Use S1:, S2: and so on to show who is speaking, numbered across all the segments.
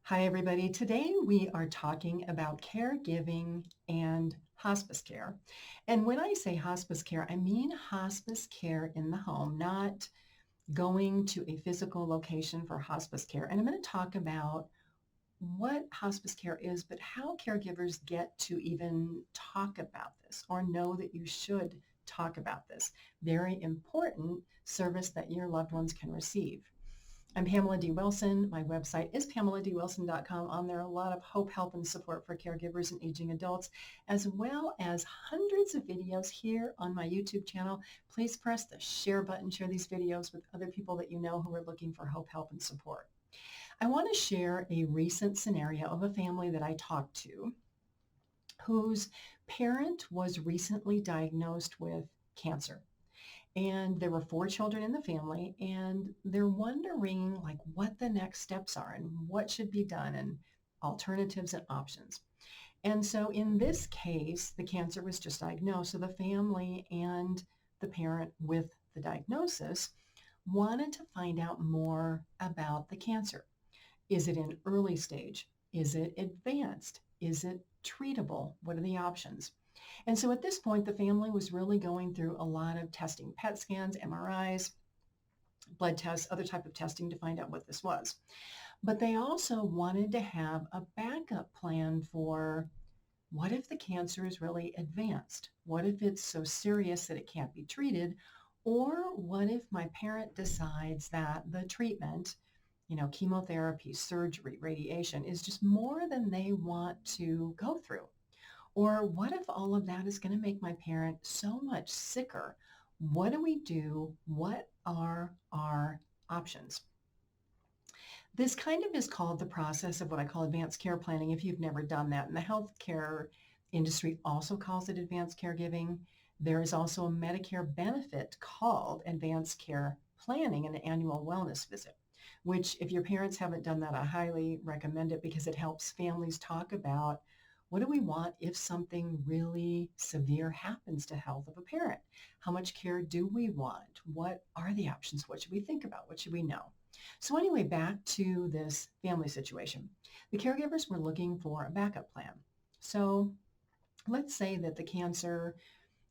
S1: Hi, everybody. Today we are talking about caregiving and hospice care. And when I say hospice care, I mean hospice care in the home, not going to a physical location for hospice care. And I'm going to talk about what hospice care is, but how caregivers get to even talk about this or know that you should talk about this. Very important service that your loved ones can receive. I'm Pamela D. Wilson. My website is PamelaDWilson.com. On there, a lot of hope, help, and support for caregivers and aging adults, as well as hundreds of videos here on my YouTube channel. Please press the share button. Share these videos with other people that you know who are looking for hope, help, and support. I want to share a recent scenario of a family that I talked to whose parent was recently diagnosed with cancer. And there were 4 children in the family, and they're wondering like what the next steps are and what should be done and alternatives and options. And so in this case, the cancer was just diagnosed. So the family and the parent with the diagnosis wanted to find out more about the cancer. Is it in early stage? Is it advanced? Is it treatable? What are the options? And so at this point, the family was really going through a lot of testing, PET scans, MRIs, blood tests, other type of testing to find out what this was. But they also wanted to have a backup plan for what if the cancer is really advanced? What if it's so serious that it can't be treated? Or what if my parent decides that the treatment, chemotherapy, surgery, radiation is just more than they want to go through? Or what if all of that is going to make my parent so much sicker? What do we do? What are our options? This kind of is called the process of what I call advanced care planning if you've never done that. And the healthcare industry also calls it advanced caregiving. There is also a Medicare benefit called advanced care planning and an annual wellness visit, which if your parents haven't done that, I highly recommend it because it helps families talk about what do we want if something really severe happens to health of a parent? How much care do we want? What are the options? What should we think about? What should we know? So anyway, back to this family situation. The caregivers were looking for a backup plan. So let's say that the cancer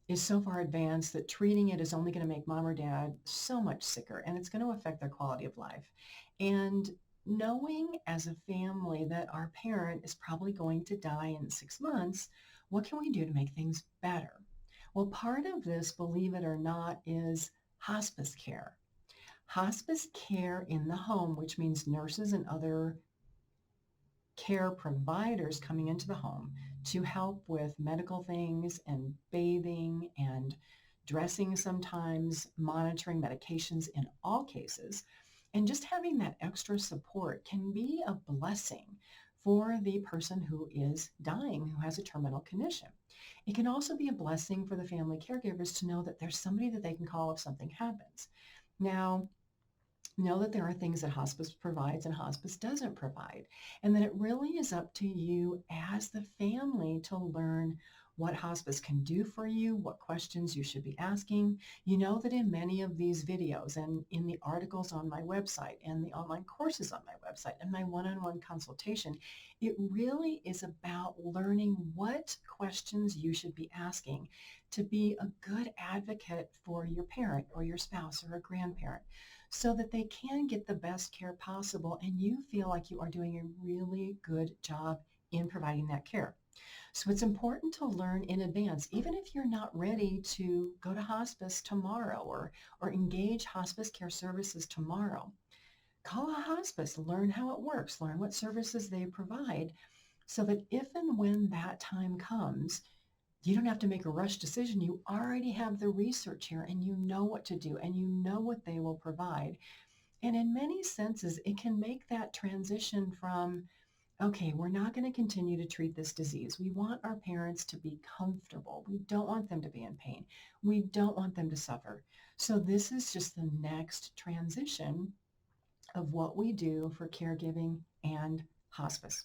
S1: is so far advanced that treating it is only going to make mom or dad so much sicker, and it's going to affect their quality of life. And knowing as a family that our parent is probably going to die in 6 months, what can we do to make things better? Well, part of this, believe it or not, is hospice care. Hospice care in the home, which means nurses and other care providers coming into the home to help with medical things and bathing and dressing sometimes, monitoring medications in all cases. And just having that extra support can be a blessing for the person who is dying, who has a terminal condition. It can also be a blessing for the family caregivers to know that there's somebody that they can call if something happens. Now, know that there are things that hospice provides and hospice doesn't provide, and that it really is up to you as the family to learn what hospice can do for you, what questions you should be asking. You know that in many of these videos and in the articles on my website and the online courses on my website and my one-on-one consultation, it really is about learning what questions you should be asking to be a good advocate for your parent or your spouse or a grandparent, so that they can get the best care possible and you feel like you are doing a really good job in providing that care. So it's important to learn in advance, even if you're not ready to go to hospice tomorrow or engage hospice care services tomorrow. Call a hospice, learn how it works, learn what services they provide, so that if and when that time comes, you don't have to make a rush decision. You already have the research here and you know what to do and you know what they will provide. And in many senses, it can make that transition from, okay, we're not going to continue to treat this disease. We want our parents to be comfortable. We don't want them to be in pain. We don't want them to suffer. So this is just the next transition of what we do for caregiving and hospice.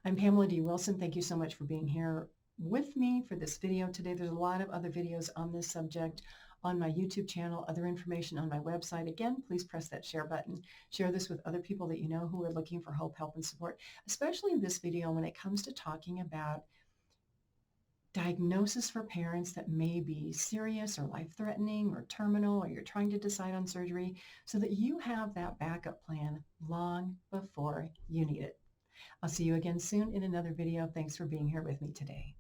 S1: I'm Pamela D. Wilson. Thank you so much for being here with me for this video today. There's a lot of other videos on this subject on my YouTube channel, other information on my website. Again, please press that share button. Share this with other people that you know who are looking for hope, help, and support, especially this video when it comes to talking about diagnosis for parents that may be serious or life-threatening or terminal, or you're trying to decide on surgery, so that you have that backup plan long before you need it. I'll see you again soon in another video. Thanks for being here with me today.